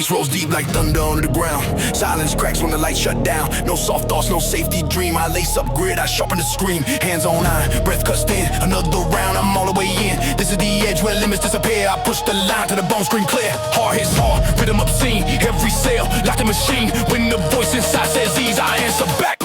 Bass rolls deep like thunder under the ground. Silence cracks when the lights shut down. No soft thoughts, no safety dream. I lace up grid, I sharpen the scream. Hands on iron, breath cuts thin. Another round, I'm all the way in. This is the edge where limits disappear. I push the line to the bone scream clear. Hard hits hard, rhythm obscene. Every cell, like the machine. When the voice inside says ease, I answer back.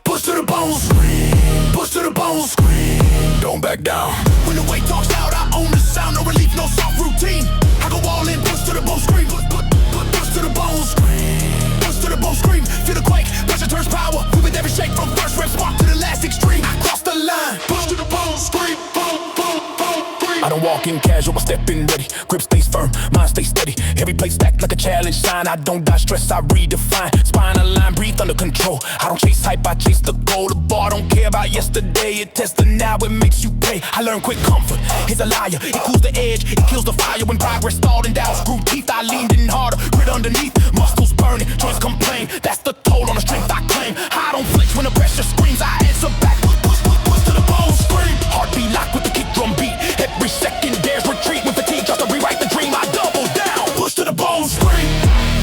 Push to the bone, scream. Push to the bone, scream. Don't back down. When the weight talks out, I own the sound. No relief, no soft routine. I go all in, push to the bone, scream. Push to the bone, scream. Push to the bone, scream. Feel the quake, pressure turns power. With every shake from first rep spark to the last extreme. I cross the line, push to the bone, scream. Boom, boom, boom, scream. I don't walk in casual, I step in ready. Grip stays firm, mind stays steady. Every plate stacked like a challenge sign. I don't dodge stress, I redefine. Spine aligned, breathe under control. I don't chase hype, I chase the goal. The bar don't care about yesterday. It tests the now, it makes you pay. I learn quick comfort, it's a liar. It cools the edge, it kills the fire. When progress stalled and down, screw teeth, I leaned in harder. Grit underneath, muscles burning, joints complain. That's the toll on the strength I claim. I don't flinch when the pressure screams, I answer back. Push to the bone, scream. Heartbeat locked with the kick drum beat. Every second dares retreat. When fatigue tries to rewrite the dream, I double down. Push to the bone, scream.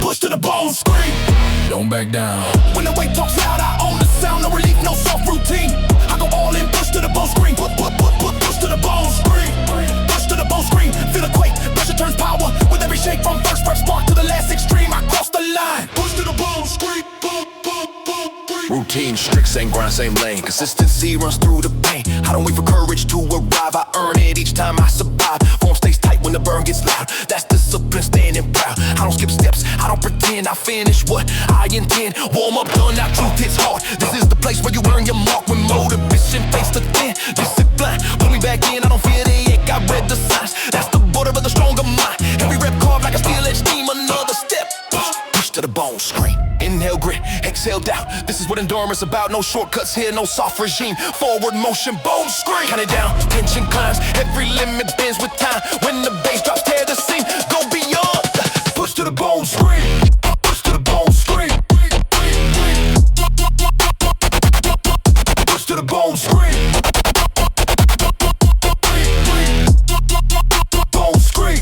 Push to the bone, scream. Don't back down. When the weight talks loud, I own the sound. No relief, no soft routine. I go all in, push to the bone, scream. Push to the bone, scream. Push to the bone, scream. Feel the quake, pressure turns power. With every shake from first rep spark to the last extreme, I cross the line. Push to the bone, scream. Routine, strict, same grind, same lane. Consistency runs through the pain. I don't wait for courage to arrive. I earn it each time I survive. Form stays tight when the burn gets loud. That's discipline, standing proud. I don't skip steps, I don't pretend. I finish what I intend. Warm up done, now truth hits hard. This is the place where you earn your mark. When motivation face the thin discipline. Pull me back in, I don't fear the ache. I read the signs. That's the border of the stronger mind. Every rep carved like a steel-edged steam. Another step, push to the bone, scream. Inhale grit, exhale doubt. This is what endurance about. No shortcuts here, no soft regime. Forward motion, boom, scream. Count it down, tension climbs. Every limit bends with time. When the bass drops, tear the scene. Go beyond. Push to the bone, scream. Push to the bone, scream. Push to the bone, scream. Bone, scream.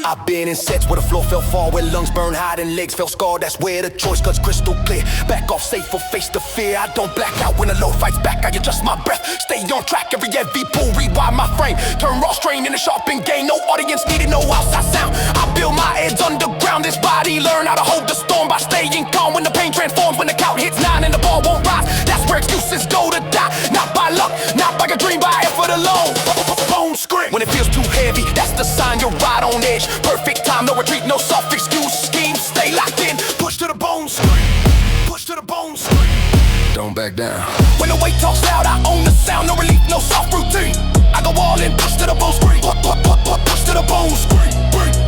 I've been in sets where the floor fell far, where lungs burn hot and legs fell scarred. That's where the choice cuts crystal clear. Back off safe or face the fear. I don't black out when the low fights back. I adjust my breath, stay on track. Every heavy pull, rewind my frame. Turn raw strain into sharpened gain. No audience needed, no outside sound. I build my edge underground. This body learn how to hold the storm by staying calm. When the pain transforms, when the count hits 9 and the ball won't rise. That's where excuses go to die. Not by luck, not by a dream, by effort alone. Bone scream. When it feels too heavy, that's the sign you're right on edge. Perfect time, no retreat, no soft excuse. Scheme, stay locked in. Push to the bone, scream. Push to the bone, scream. Don't back down. When the weight talks loud, I own the sound. No relief, no soft routine. I go all in, push to the bone, scream. Push to the bone, scream.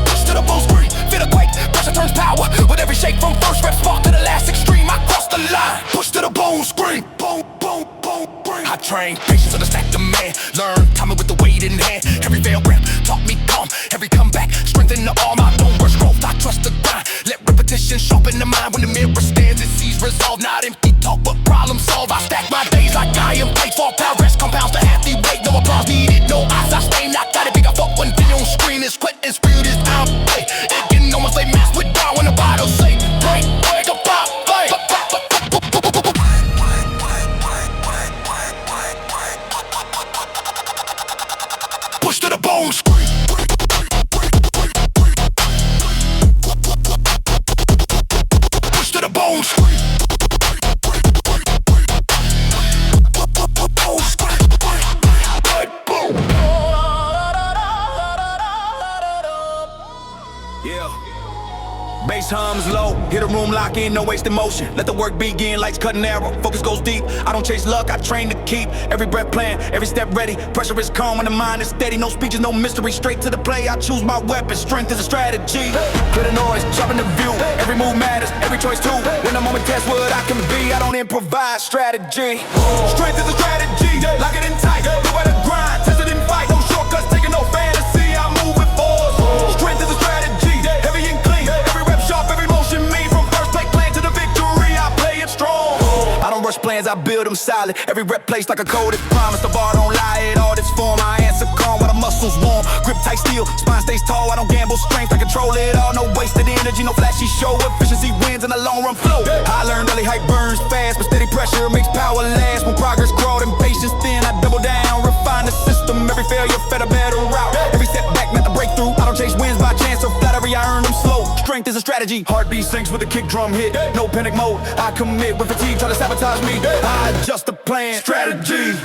Push to the bone, scream. Feel the quake, pressure turns power. With every shake from first rep spark to the last extreme, I cross the line. Push to the bone, scream. Boom, boom, boom, boom. I train patience on the stack demand. Learn timing with the weight in hand. Every veil rep taught me calm. Every comeback strengthen the arm. I don't rush growth, I trust the grind. Let repetition sharpen the mind. When the mirror stands, it sees resolve. Not empty talk, but problem solved. I stack my days like I am paid for. Progress compounds the athlete weight. No applause needed, no eyes. I stay knocked out. It big. I fuck when video on screen is quit and spirit is out. Hey, it can almost lay mass with down when the bottle say break, break a pop, break. Push to the bone, scream. Push to the bone, scream. Bass hums low, hit a room, lock in, no wasted motion. Let the work begin, lights cut and arrow, focus goes deep. I don't chase luck, I train to keep every breath planned, every step ready. Pressure is calm when the mind is steady. No speeches, no mystery, straight to the play. I choose my weapon, strength is a strategy. Clear the noise, sharpen the view. Every move matters, every choice too. When the moment tests what I can be, I don't improvise strategy. Strength is a strategy, lock it in tight. Do by the grind, test it in fight. No shortcuts, taking no fantasy. I move with force. Strength is a strategy, heavy and clean. Every rep sharp, every motion mean. From first play plan to the victory, I play it strong. I don't rush plans, I build them solid. Every rep placed like a coded promise. The bar don't lie, it all this form. I answer calm while I'm muscles warm, grip tight steel, spine stays tall, I don't gamble strength, I control it all, no wasted energy, no flashy show, efficiency wins in the long run flow. I learned early hype burns fast, but steady pressure makes power last. When progress crawled and patience thin, I double down, refine the system, every failure fed a better route. Every setback meant a breakthrough, I don't chase wins by chance or flattery, I earn them slow. Strength is a strategy, heartbeat sinks with a kick drum hit, no panic mode, I commit when fatigue try to sabotage me, I adjust the plan, strategy.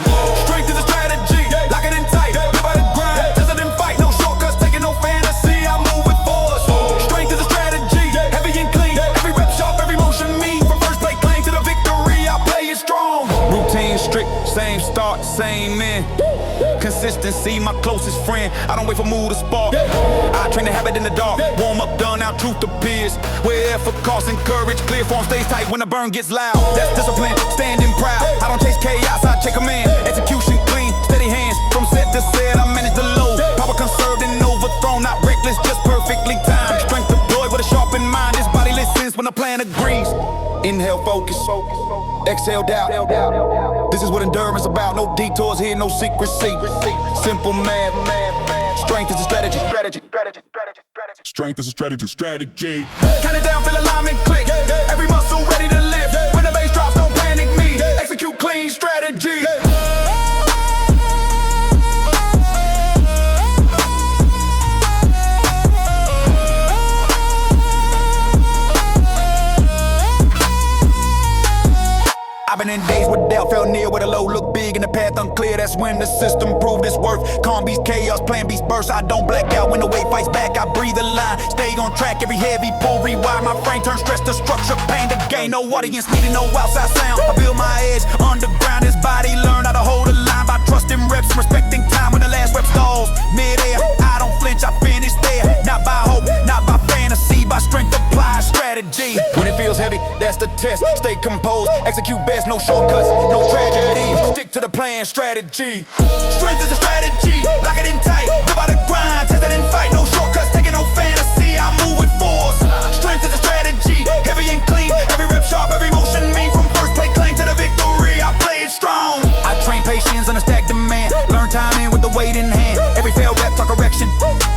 Strength is a strategy, lock it in tight, live by the grind, test it in fight, no shortcuts, taking no fantasy, I move with force. Strength is a strategy, heavy and clean, every rep sharp, every motion mean, from first play claim to the victory, I play it strong. Routine strict, same start, same end. Consistency, my closest friend. I don't wait for mood to spark. I train the habit in the dark. Warm up, done, now truth appears. Where effort, cost, and courage. Clear form stays tight when the burn gets loud. That's discipline, standing proud. I don't chase chaos, I take command. Execution clean, steady hands. From set to set, I manage the load. Power conserved and overthrown, not reckless, just perfectly timed. Strength deployed with a sharpened mind. This body listens when the plan agrees. Inhale, focus. Exhale, doubt. This is what endurance about. No detours here, no secrecy. Simple math. Strength is a strategy. Strength is a strategy. Count it down, feel alignment click. Every muscle ready to lift. When the bass drops, don't panic me. Execute clean strategy. I've been in days where doubt felt near, where the low look big and the path unclear. That's when the system proved its worth. Calm beats chaos, plan beats burst. I don't black out when the weight fights back. I breathe a line, stay on track. Every heavy pull, rewind. My brain turns stress to structure, pain to gain. No audience needed, no outside sound. I build my edge underground. This body learned how to hold a line by trusting reps, respecting time when the last rep stalls. Mid-air, I don't flinch, I finish there. Not by hope, not by fantasy, by strength applied strategy. When it feels heavy, that's the test. Stay composed, execute best. No shortcuts, no tragedy. Stick to the plan, strategy. Strength is a strategy, lock it in tight. Live by the grind, test it in fight. No shortcuts, taking no fantasy. I move with force. Strength is a strategy, heavy and clean. Every rep sharp, every motion mean. From first play claim to the victory, I play it strong. I train patience on a stacked demand. Learn timing with the weight in hand. Every failed rep, talk correction.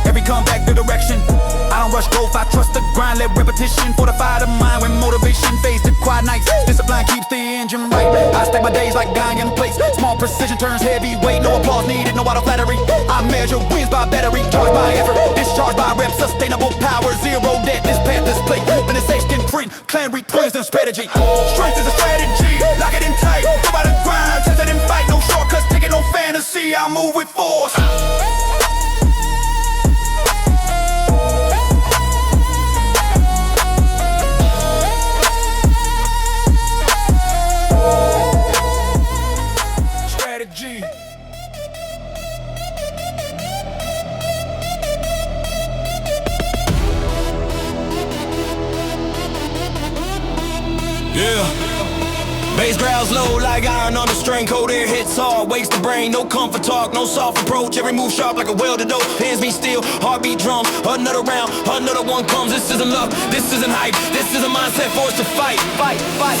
Every comeback, the direction. I don't rush growth, I trust the grind. Let repetition fortify the mind. When motivation fades to quiet nights, discipline keeps the engine right. I stack my days like dying plates. Small precision turns heavyweight. No applause needed, no auto flattery. I measure wins by battery, charged by effort, discharged by reps. Sustainable power, zero debt. This path is plate. When it's skin free, clan returns and strategy. Strength is a strategy, lock it in tight. Go by the grind, test it in fight. No shortcuts, taking no fantasy. I move with force. Yeah. Bass growls low like iron on the string. Cold air hits hard, wakes the brain. No comfort talk, no soft approach. Every move sharp like a welded dope. Hands be still, heartbeat drums. Another round, another one comes. This isn't luck, this isn't hype. This is a mindset for us to fight.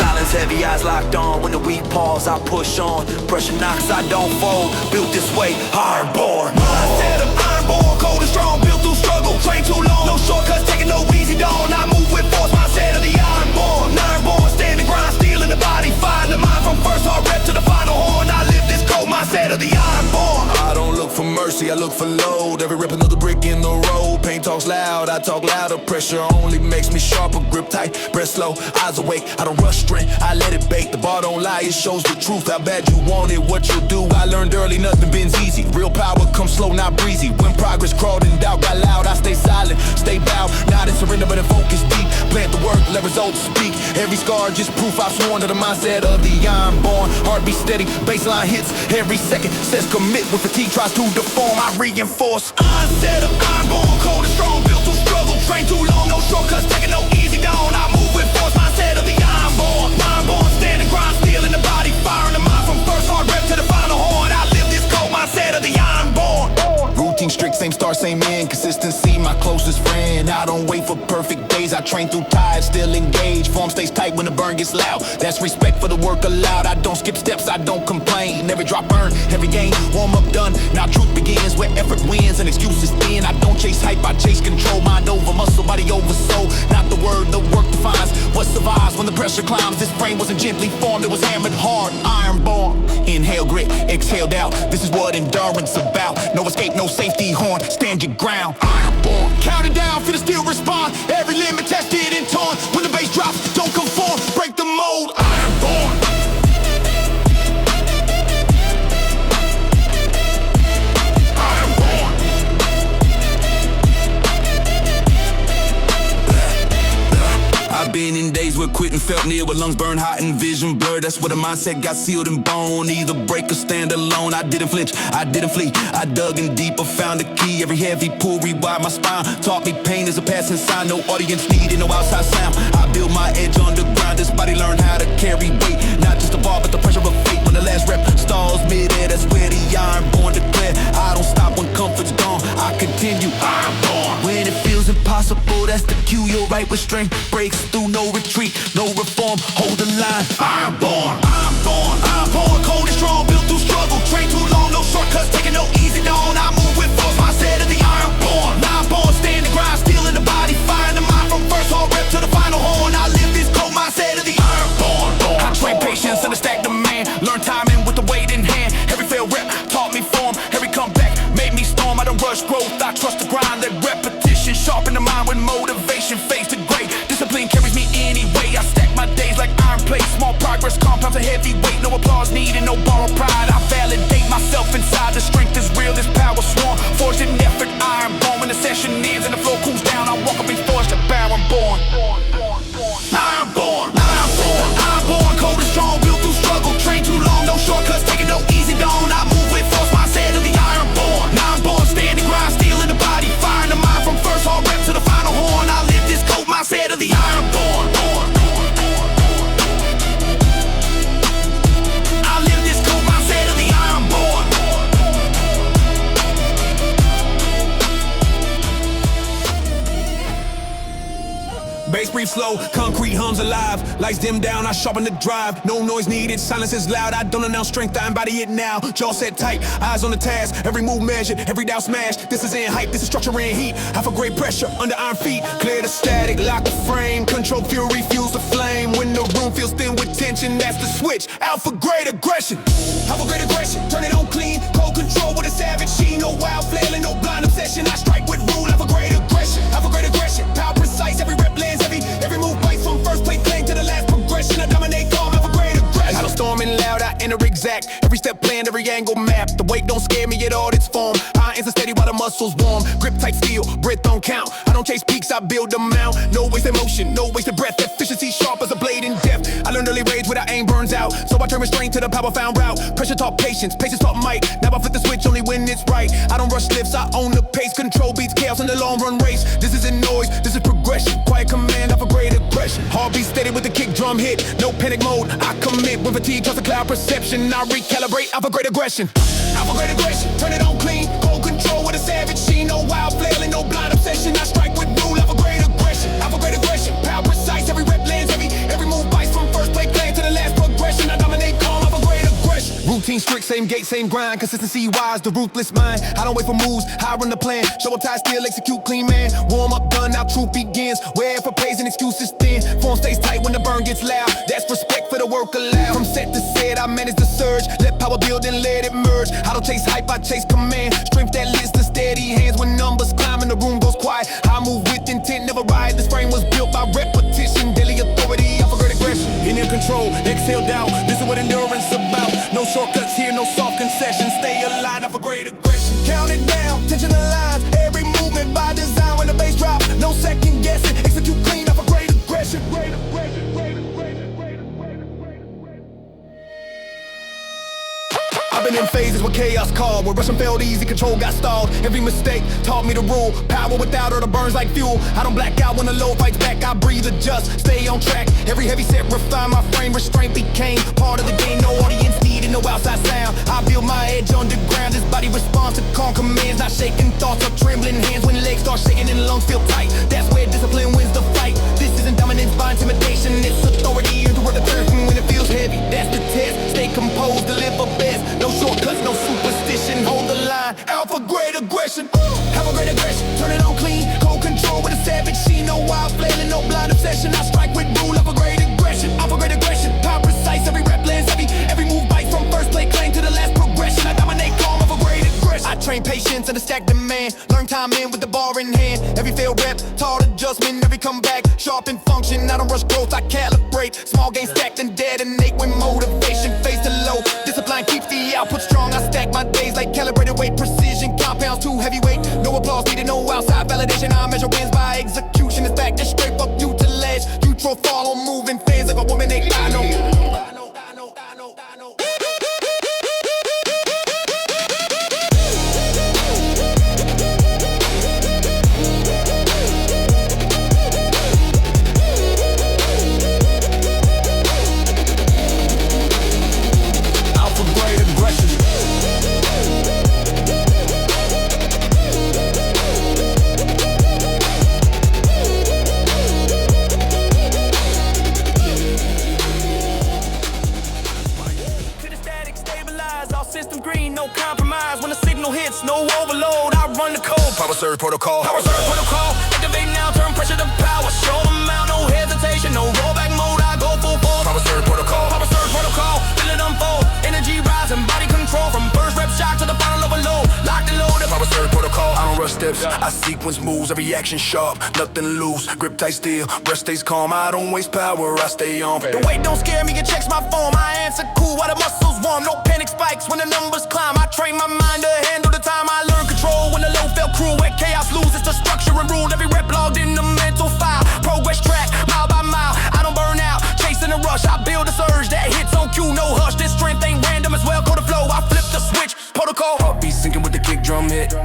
Silence heavy, eyes locked on. When the weak pause, I push on. Pressure knocks, I don't fold. Built this way, ironborn. Mindset of ironborn, cold and strong. Built through struggle, train too long. No shortcuts, taking no easy dawn. I move with force, mindset of the ironborn. Ironborn, standing grind, steel in the body. Fire the mind from first hard rep to the final horn. I live this cold mindset of the ironborn. I don't look for mercy, I look for load. Every rep another brick in the road. Pain talks loud, I talk louder. Pressure only makes me sharper. Grip tight, breath slow, eyes awake. I don't rush strength, I let it bake. The bar don't lie, it shows the truth. How bad you want it, what you do. I learned early, nothing been's easy. Real power comes slow, not breezy. When progress crawled and doubt got loud, I stay silent, stay bowed. Not in surrender, but in focus deep. Plant the work, let results speak. Every scar just proof I've sworn to the mindset of the ironborn. Heartbeat steady, baseline hits every second. Says commit when fatigue tries to deform. I reinforce. Mindset of ironborn, cold and strong. Built through struggle, train too long. No shortcuts, taking no easy down. I move with force. Mindset of the ironborn. Ironborn, standing grind, steel in the body. Fire in the mind from first hard rep to the final horn. I live this cold mindset of the ironborn. Routine strict, same start, same end. Consistency, my closest friend. I don't wait for perfect days. I train through tides, still engaged. Form stays tight when the burn gets loud. That's respect for the work allowed. I don't skip steps, I don't complain. Every drop burn, every every game. Warm up done, now truth begins. Where effort wins and excuses thin. I don't chase hype, I chase control. Mind over muscle, body over soul. Not the word, the work defines what survives when the pressure climbs. This frame wasn't gently formed, it was hammered hard, ironborn. Inhale grit, exhale doubt. This is what endurance about. No escape, no safety horn. Stand your ground, ironborn. Count it down, feel the steel respond. Every limit tested and torn. When the bass drops, don't conform. Break the mold, ironborn. I've been in days where quitting felt near, with lungs burned hot and vision blurred. That's where the mindset got sealed in bone. Either break or stand alone. I didn't flinch, I didn't flee. I dug in deeper, found a key. Every heavy pull rewired my spine. Taught me pain is a passing sign. No audience needed, no outside sound. I built my edge underground. This body learned how to carry weight. Not just a bar, but the pressure of fate. When the last rep stalls mid-air, that's where the ironborn declare. I don't stop when comfort's gone. I continue, ironborn. When it feels impossible, that's the cue. You're right with strength breaks through, no retreat, no reform, hold the line. Ironborn, ironborn, ironborn, cold and strong, built through struggle. Train too long, no shortcuts, taking no easy dawn. I move with force, mindset of the ironborn. Ironborn, stand the grind, steel in the body, fire in the mind from first hard rep to the final horn. I live this cold mindset of the ironborn. I train patience, understand demand, learn timing with the weight in hand. Every failed rep taught me form, every comeback made me storm. I don't rush growth, I trust the grind, that repetition sharpen the mind with motivation, face to grade. Discipline carries me anyway. I stack my days like iron plates. Small progress compounds a heavy weight. No applause needed, no borrowed pride. I validate myself inside. The strength is real, this power sworn. Forged in effort, ironborn. When the session ends and the floor cools down, I walk up and forge the barren born. Ironborn, ironborn, ironborn, cold and strong, built through struggle. Train too long, no shortcuts, taking no easy dawn. I move with force, mindset of the ironborn. Ironborn, standing grind, steel in the body, fire in the mind from first hard rep to the final horn. I live this cold mindset of the ironborn. I live this cold mindset of the ironborn. Bass breathe slow, concrete hums alive. Lights dim down, I sharpen the drive. No noise needed, silence is loud. I don't announce strength, I embody it now. Jaw set tight, eyes on the task. Every move measured, every doubt smashed. This is in hype, this is structure in heat. I feel great pressure under iron feet. Clear the static, lock the frame. Control fury, fuels the flame. When the room feels thin with tension, that's the switch. Out for great aggression. Out for great aggression, turn it on clean. Cold control with a savage sheen. No wild flailing, no blind obsession. I strike with rule, out for great aggression. Out for great aggression, power precise. Every rep lands heavy. Every move bites from first plate clang to the last progression. I dominate calm, have a great aggression. I don't storm in loud, I enter exact. Every step planned, every angle mapped. The weight don't scare me at all, its form. High and steady while the muscles warm. Grip tight steel, breath don't count. I don't chase peaks, I build them out. No wasted motion, no wasted breath. Efficiency sharp as a blade in depth. I learned early rage where the aim burns out. So I turn restraint to the power found route. Pressure taught patience, patience taught might. Now I flip the switch only when it's right. I don't rush lifts, I own the pace. Control beats chaos in the long run race. This isn't noise, this is progression. Quiet command of a great aggression. Heartbeat steady with the kick drum hit. No panic mode, I commit. When fatigue comes to cloud perception, I recalibrate. I for great aggression. I for great aggression, turn it on clean. Cold control with a savage sheen. No wild flailing, no blind obsession. I strike with rule. I for great aggression. I for great aggression, power precise. Every rep lands heavy. Every move bites from first plate clang to the last progression. I dominate calm. I for great aggression. Routine strict, same gait, same grind. Consistency wise, the ruthless mind. I don't wait for moves, I run the plan. Show up tight, still execute clean man. Warm up done, now truth begins. Wherever praise and excuses thin. Form stays tight when the burn gets loud. That's respect for the work allowed. From set to set, I manage the surge. Let power build and let it merge. I don't chase hype, I chase command. Strength that leads to steady hands. When numbers climb and the room goes quiet, I move with intent, never riot. This frame was built by repetition. Daily authority, I forgot aggression. Inhale control, exhale doubt. This is what endurance about. No shortcuts here, no soft concessions. Stay aligned, I for great aggression. Count it down, tension aligns. Every movement by design. When the bass drop, no second guessing. Execute clean, I for great aggression. Great aggression, great aggression. I've been in phases where chaos called, where rushing felt easy, control got stalled. Every mistake taught me the rule. Power without her, the burns like fuel. I don't black out when the low fights back. I breathe, adjust, stay on track. Every heavy set refine my frame. Restraint became part of the game. No audience needed, no outside sound. I build my edge underground. This body responds to calm commands. Not shaking thoughts or trembling hands. When legs start shaking and the lungs feel tight, that's where discipline wins the fight. This isn't dominance by intimidation. It's authority into where the turn when it feels heavy. That's the test. Stay composed, deliver best. No shortcuts, no super man. Learn time in with the bar in hand. Every failed rep, taught adjustment. Every comeback, sharp in function. I don't rush growth, I calibrate. Small gains stacked and detonate when motivation fades to low. Discipline keeps the output strong. I stack my days like calibrated weight. Precision compounds too heavyweight. No applause needed, no outside validation. I measure wins by execution. It's back, just straight fuck you to ledge. Neutral follow moving fans like a woman they I know. System green, no compromise. When the signal hits, no overload. I run the code. Power surge protocol. Power surge protocol. Activate now, turn pressure to power. Show them out, no hesitation, no rollback mode. I go full force. Power surge protocol. Power surge protocol. Feel it unfold. Energy rising, body control from first rep shock to the final overload. Locked and loaded. Power surge protocol. I don't rush steps. I sequence moves. Every action sharp, nothing loose. Grip tight still, breath stays calm. I don't waste power. I stay on. The weight don't scare me. It checks my form. I answer cool while the muscles warm. No panic spikes when the numbers climb. I train my mind to handle the time. I learn control when the low felt cruel. Where chaos loses the structure and rule. Every rep logged in the mental file. Progress track, mile by mile. I don't burn out, chasing the rush. I build a surge that hits on cue. No hush, this strength ain't random as well. Go to flow, I flip the switch. Protocol. Heartbeat syncing with the kick drum hit.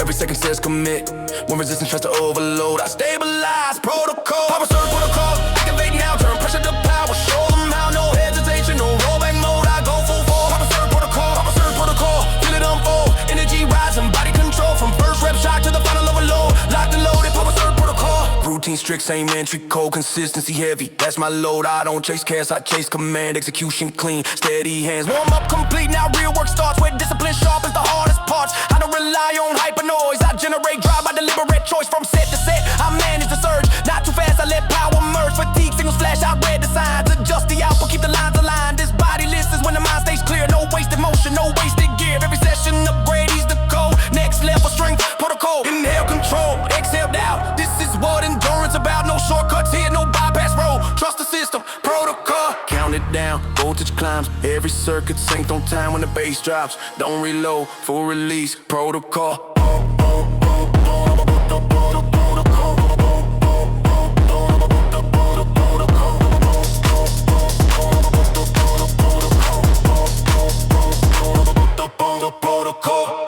Every second says commit. When resistance tries to overload, I Stabilize. Protocol. Power surge protocol. Activate now, turn pressure to power. Show them how, no hesitation, no rollback mode. I go full force. Power surge protocol. Power surge protocol. Feel it unfold. Energy rising, body control from first rep shock to the final overload. Locked and loaded. Power surge protocol. routine strict, same entry code, consistency heavy. That's my load. I don't chase cash, I chase command. Execution clean, steady hands. Warm up complete, now real work starts. Where discipline sharp is the hardest parts. I don't rely on hyper noise. I generate drive by deliberate choice. From set to set, I manage the surge. Not too fast, I let power merge. Fatigue signals flash, I read the signs. Adjust the output, keep the lines aligned. This body list is when the mind stays clear. No wasted motion, no wasted gear. Every session upgrade, ease the code. Next level strength, protocol. Inhale, control, exhale, doubt. This is what endurance about. No shortcuts here, no bypass road. Trust the system, protocol. Count it down, voltage climbs. Every circuit synced on time when the bass drops. Don't reload, full release, protocol.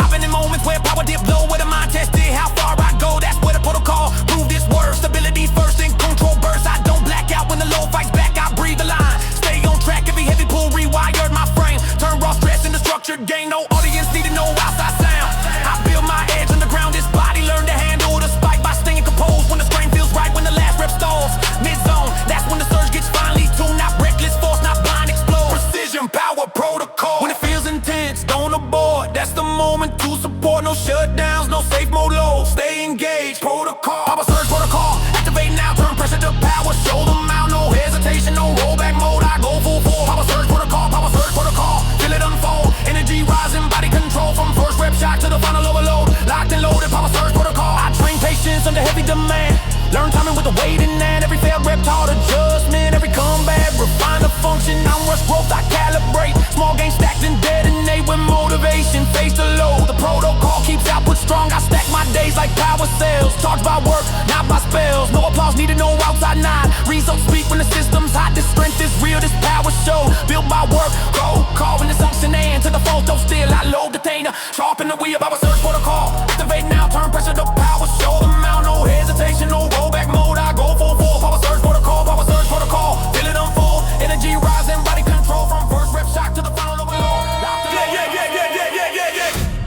I've been in moments where power dip low, where the mind tested how far I go. That's where the protocol prove this word. Stability first and control burst. I don't black out when the low fights back. I breathe the line, stay on track. Every heavy pull rewired my frame. Turn raw stress into structured gain. No audience needed, no outside sound. I build my edge on the ground. This body learn to handle the spike by staying composed. When the strain feels right, when the last rep stalls. Mid zone, that's when the surge gets finely tuned. Not reckless force, not blind explode. Precision, power, protocol. When it feels intense, don't abort. That's the moment to support. No shutdowns, no safe mode low. Stay engaged, protocol. Power surge protocol. Activate now, turn pressure to power. Show them out, no hesitation, no rollback mode. I go full force. Power surge protocol, power surge protocol. Feel it unfold. Energy rising, body control from first rep shock to the final overload. Locked and loaded, power surge protocol. I train patience under heavy demand. Learn timing with the weight in hand. Every failed rep taught adjustment. Every comeback refine the function. I'm rush growth, I calibrate. Small gains stacked and detonate with motivation. Face the load, the protocol keeps output strong. I stack my days like power cells. Charged by work, not by spells. No applause needed, no outside nine. Results speak when the system's hot. This strength is real, this power show. Built by work, roll call when it's unction and to the photo still. I load the detainer, sharpen the wheel, power surge protocol. Activate now, turn pressure to power. Show them out, no hesitation, no rollback mode. I go full force, power surge protocol, power surge protocol. Feel it unfold, energy rising, body control from first rep shock to the final overload.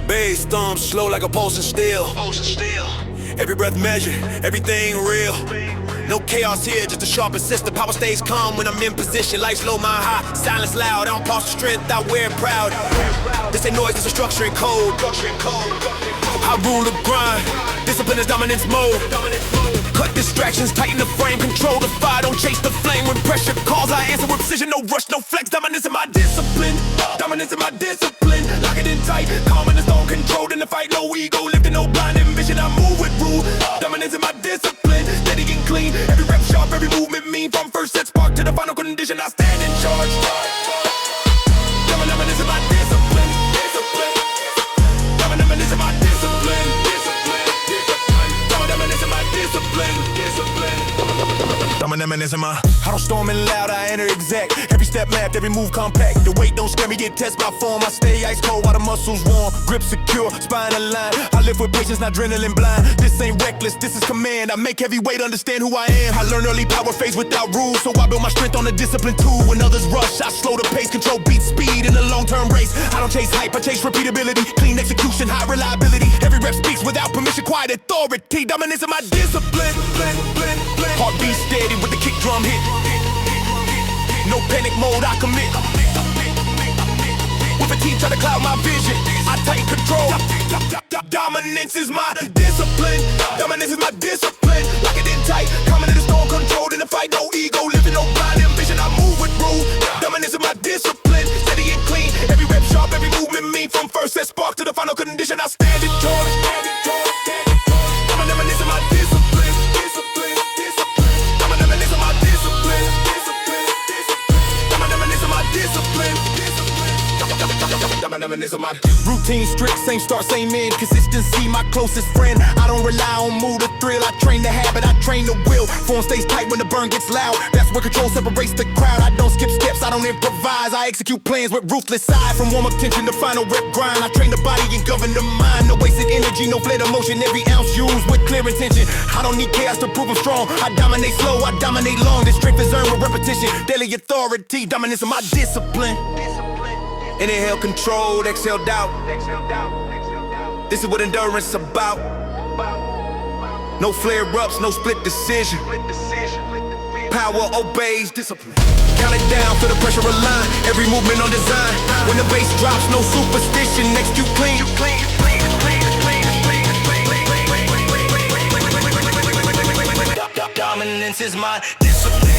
Bass thumb slow like a pulsing steel. Every breath measured, everything real. No chaos here, just a sharp assist. Power stays calm when I'm in position. Lights low, mind high, silence loud. I don't pause for strength, I wear it proud. This ain't noise, this is structure and code. I rule the grind, discipline is dominance mode. Cut distractions, tighten the frame, control the fire, don't chase the flame. When pressure calls, I answer with precision, no rush, no flex. Dominance in my discipline, dominance in my discipline. Lock it in tight, calm in the zone, controlled in the fight. Low ego, lifting, no blinding. mean. From first set spark to the final condition, I stand in charge. Dominance is my discipline. Dominance is my discipline. Dominance is my discipline. Dominance is my. I don't storm in loud, I enter exact. Every step mapped, every move compact. The weight don't scare me, get tested by form. I stay ice cold while the muscles warm. Grip secure, spine aligned. I live with patience, not adrenaline blind. This ain't reckless, this is command. I make heavyweight understand who I am. I learn early power phase without rules, so I build my strength on the discipline too. When others rush, I slow the pace, control beat speed in a long-term race. I don't chase hype, I chase repeatability. Clean execution, high reliability. Every rep speaks without permission, quiet authority. Dominance of my discipline. Heartbeat steady with the kick drum hit. No panic mode, I commit. With a team try to cloud my vision, I take control. Dominance is my discipline. Dominance is my discipline. Lock it in tight, coming in the storm, controlled in the fight. No ego, living no blind ambition. I move with rule. Dominance is my discipline. Steady and clean, every rep sharp, every movement mean. From first set spark to the final condition, I stand in charge. Dominance is my discipline. Dominance is my discipline. Dominance is my discipline. Routine strict, same start, same end. Consistency, my closest friend. I don't rely on mood or thrill. I train the habit, I train the will. Form stays tight when the burn gets loud. That's where control separates the crowd. I don't skip steps, I don't improvise. I execute plans with ruthless eye. From warm-up tension to final rep grind. I train the body and govern the mind. No wasted energy, no flared emotion. Every ounce used with clear intention. I don't need chaos to prove I'm strong. I dominate slow, I dominate long. This strength is earned with repetition. Daily authority, dominance of my discipline. Inhale controlled, exhale doubt. This is what endurance about. No flare-ups, no split decision. Power obeys discipline. Count it down, feel the pressure align. Every movement on design. When the bass drops, no superstition. Next you clean. Dominance is my discipline.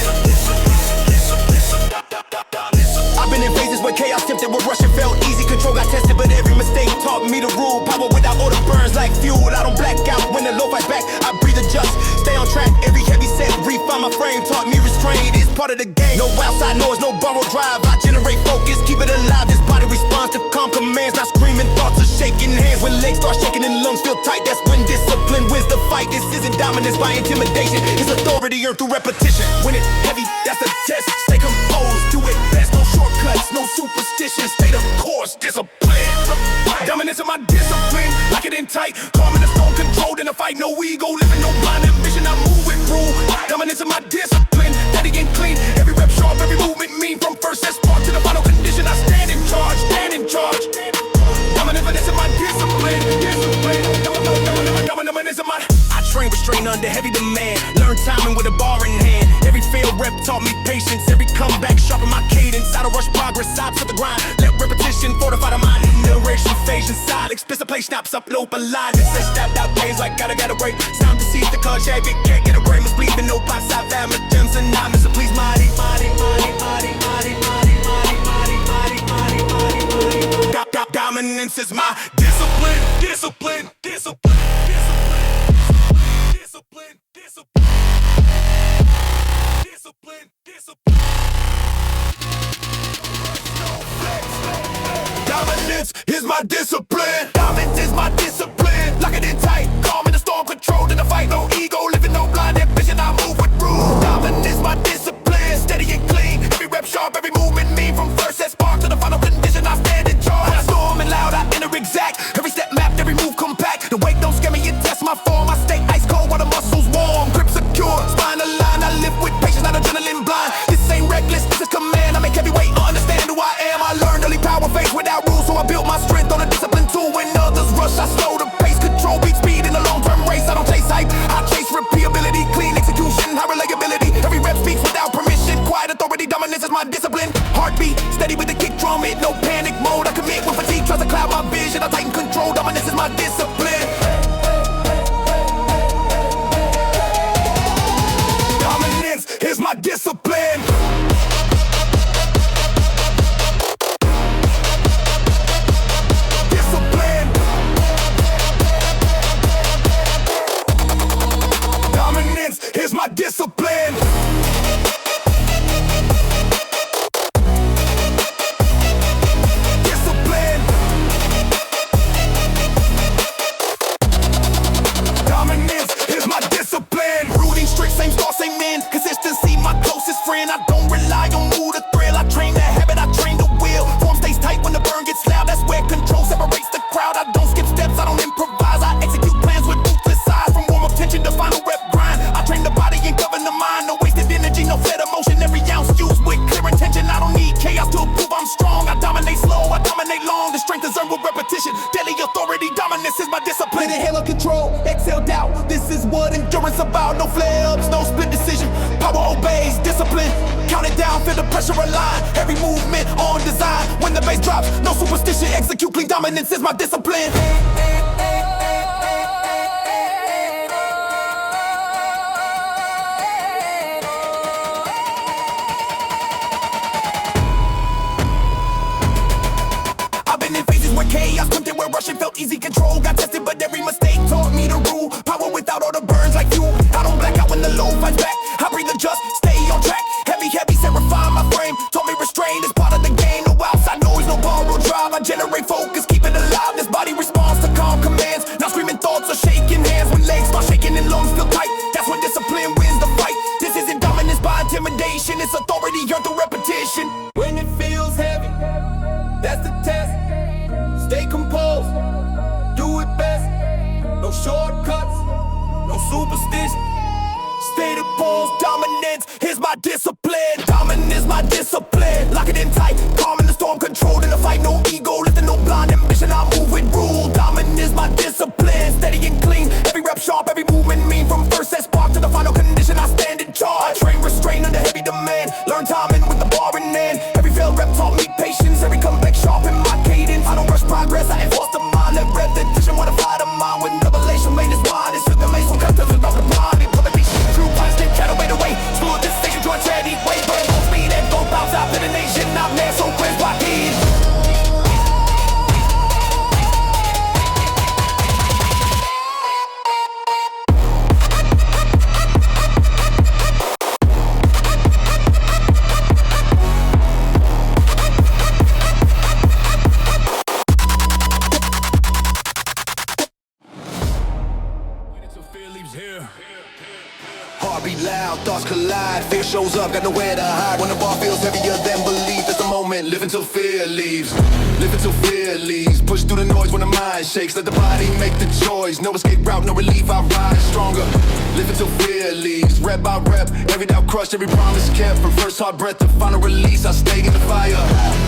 I've been in phases where chaos tempted, where rushing felt easy. Control got tested, but every mistake taught me the rule. Power without order burns like fuel. I don't black out when the low fights back. I breathe, adjust, stay on track. Every heavy set, refine my frame. Taught me restraint, it's part of the game. No outside noise, no borrowed drive. I generate focus, keep it alive. This body responds to calm commands, not screaming. Thoughts are shaking hands. When legs start shaking and lungs feel tight, that's when discipline wins the fight. This isn't dominance by intimidation, it's authority earned through repetition. When it's heavy, that's a test. Stay composed, do it best. No shortcuts, no superstition. Stay the course, discipline. Dominance of my discipline. Lock it in tight, calm in the storm, controlled in the fight. No ego, living no blind ambition. I move with rule. Dominance of my discipline. Steady and clean, every rep sharp, every movement mean. From first set spark to the final condition, I stand in charge, stand in charge. Dominance of my discipline. Dominance of my. I train restrained under heavy demand. Learn timing with a bar in hand. Every failed rep taught me patience. Every comeback sharpen my cadence. I don't rush progress, I to the grind. Let repetition fortify the mind. Narration phase inside. Explicit play snaps up, open line. It says stepped out days like gotta get a break. It's time to seize the cause, yeah, it can't get a break. Must bleed the no box out there. My gems and I'm so please mighty. Dominance is my discipline. Discipline. Dominance is my discipline. Dominance is my discipline. Lock it in tight, calm in the storm, controlled in the fight. No ego, living no blind ambition. I move with rule. Dominance is my discipline. Steady and clean, every rep sharp, every movement mean. From first set spark to the final condition, I stand in charge. I storm and loud, I enter exact. Every step mapped, every move compact. The weight don't scare me, it tests my form. I stay ice cold while the muscles warm. Grip secure, spine aligned. I live with patience, not adrenaline blind. This ain't reckless, this is command. I make heavyweight understand who I am. I learned early power phase without rules, so I built my strength on a discipline tool. When others rush, I slow the pace. Control beat speed in a long-term race. I don't chase hype, I chase repeatability. Clean execution, high reliability. Every rep speaks without permission. Quiet authority, dominance is my discipline. Heartbeat, steady with the kick drum hit. No panic mode, I commit when fatigue tries to cloud my vision. I tighten control, dominance is my discipline. Dominance is my discipline. Dominance is my discipline. inhale of control, exhale doubt. This is what endurance about. No flare-ups, no split decision. Power obeys, discipline. Count it down, feel the pressure align. Every movement on design. When the bass drops, no superstition. Execute clean dominance is my discipline. Chaos, tempted where rushing felt easy control. Got tested, but every mistake taught me to rule. Power without all the burns like fuel. I don't black out when the low fights back. I breathe and just stay on track. Heavy, set refine my frame. Taught me restraint is part of the game. No outside noise, no borrowed drive. I generate focus, keep it alive. This body responds to calm commands. Not screaming thoughts or shaking hands. When legs start shaking and lungs feel tight, that's when discipline wins the fight. This isn't dominance by intimidation. It's authority earned through repetition. When it feels heavy, that's the test. Stay composed, do it best. No shortcuts, no superstition. Stay the pose, dominance is my discipline. Dominance, my discipline. Lock it in tight, calm in the storm, controlled in the fight. No ego, lifting no blind ambition. I move with rule. Dominance, my discipline. Steady and clean, every rep sharp, every movement mean. From first set spark to the final condition, I stand in charge. Train restraint under heavy demand. Learn timing with the bar in hand. Every failed rep taught me patience. Every comeback sharp in my cadence. I don't rush progress, I enforce the mind. Let repetition modify the mind. When revelation made his wine, it's the mace on customs without the blind. It put the beast true punch, then cattle wait away. Slow this station to a charity way. Burn full speed and go bounce out to the nation. I'm there, so quick, block in. Heartbeat loud, thoughts collide. Fear shows up, got nowhere to hide. When the bar feels heavier than belief, that's the moment. Live until fear leaves. Live until fear leaves. Push through the noise when the mind shakes. Let the body make the choice. No escape route, no relief. I rise stronger. Live until fear leaves. Rep by rep, every doubt crushed, every promise kept. From first hard breath to final release, I stay in the fire.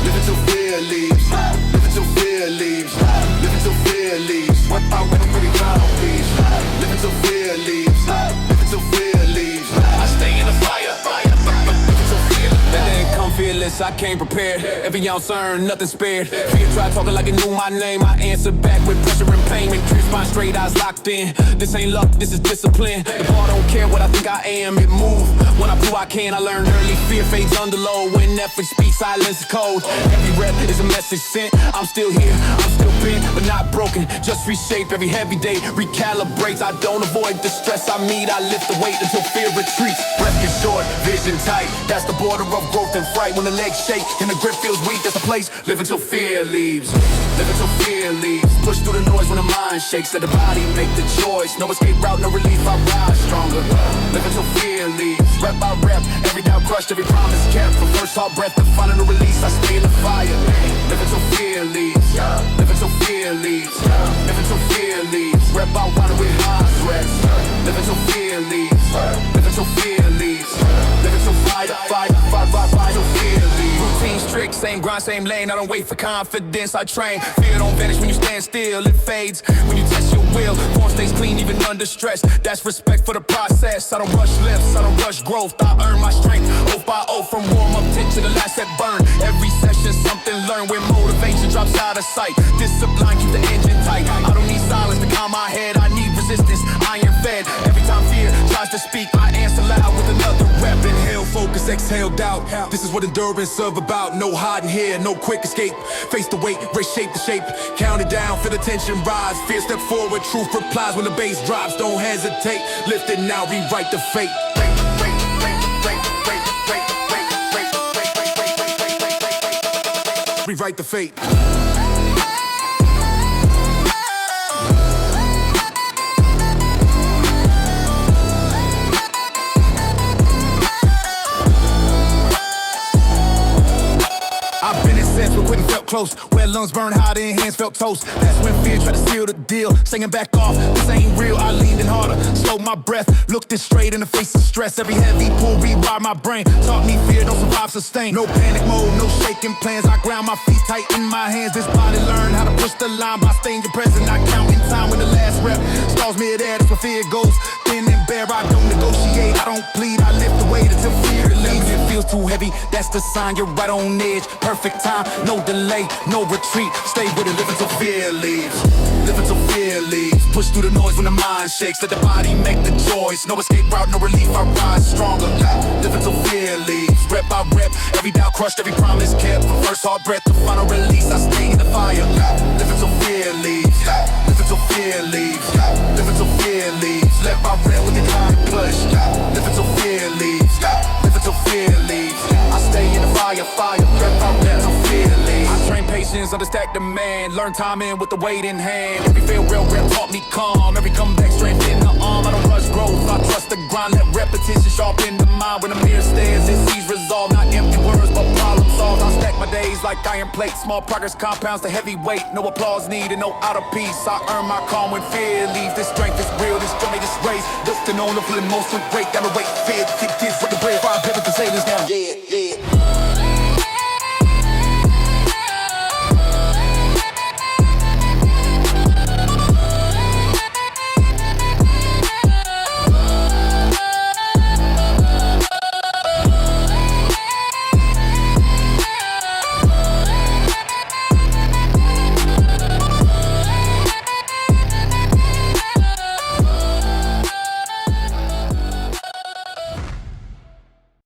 Live until fear leaves. Live until fear leaves. Live until fear leaves. What I win every final piece. Live until fear leaves. Live until fear leaves. I stay in the fire. Fearless, I came prepared. Every ounce earned, nothing spared. Fear tried talking like it knew my name. I answered back with pressure and pain. Make clear spine straight, eyes locked in. This ain't luck, this is discipline. The bar don't care what I think I am, it move. When I prove I can, I learned early. Fear fades under low. When effort speaks, silence is cold. Every rep is a message sent. I'm still here, I'm still bent, but not broken. Just reshape every heavy day. Recalibrate, I don't avoid the stress I meet. I lift the weight until fear retreats. Breath gets short, vision tight. That's the border of growth and fright. When the legs shake and the grip feels weak, that's the place. Live until fear leaves. Live until fear leaves. Push through the noise when the mind shakes. Let the body make the choice. No escape route, no relief. I rise stronger. Live until fear leaves. Rep by rep, every doubt crushed, every promise kept. From first hard breath to final release, I stay in the fire. Live until fear leaves. Live until fear leaves. Live until fear leaves. Rep by one with high threats. Live until fear leaves. Live until fear leaves. Live until fire, fire, fire, fire, fire, till fear leaves. Routine strict, same grind, same lane. I don't wait for confidence, I train. Fear don't vanish when you stand still, it fades when you test your will. Form stays clean even under stress. That's respect for the process. I don't rush lifts, I don't rush growth. I earn my strength, oath by oath. From warm up tint to the last set burn. Every session something learned when motivation drops out of sight. Discipline, keep the engine tight. I don't need silence to calm my head. I need resistance, iron fed. Every time fear tries to speak, I answer loud with another rep. Inhale, focus, exhale, doubt. This is what endurance of about. No hiding here, no quick escape. Face the weight, reshape the shape. Count it down, feel the tension rise. Fear step forward, truth replies when the bass drops. Don't hesitate, lift it now, rewrite the fate. Rewrite the fate. I've been in sets where quitting felt close, where lungs burned hot and hands felt toast. That's when fear tried to steal the deal, singing back off, this ain't real. I leaned in harder, slowed my breath, looked it straight in the face of stress. Every heavy pull rewired my brain, taught me fear don't survive sustain. No panic mode, no shaking plans, I ground my feet tight in my hands. This body learned how to push the line by staying your present, not counting time when the last rep stalls me air. That's where fear goes, thin and bare. I don't negotiate, I don't plead, I lift the weight until fear leaves. It feels too heavy, that's the sign you're right on edge. Perfect time, no delay, no retreat. Stay with it, live until fear leaves. Live until fear leaves. Push through the noise when the mind shakes. Let the body make the choice. No escape route, no relief, I rise stronger. Live until fear leaves. Rep by rep, every doubt crushed, every promise kept. From first hard breath to final release, I stay in the fire. Live until fear leaves. Live until fear leaves. Live until fear leaves. Let my rep with the time push. Live until fear leaves. Live until fear leaves. I stay in the fire, rep by rep till fear leaves. I train patience, understack demand. Learn timing with the weight in hand. Every fail real rep taught me calm. Every comeback strength in the arm. I don't rush growth, I trust the grind. Let repetition sharpen the mind. When the mirror stares, it sees resolve. Not empty words, but problem solved. I stack my days like iron plates. Small progress compounds to heavy weight. No applause needed, no outer peace. I earn my calm when fear leaves. This strength is real, this journey, this race. Lifting on the full emotion, break down the weight. Fear, kick this with the bread. 5 pivots to say this now. Yeah.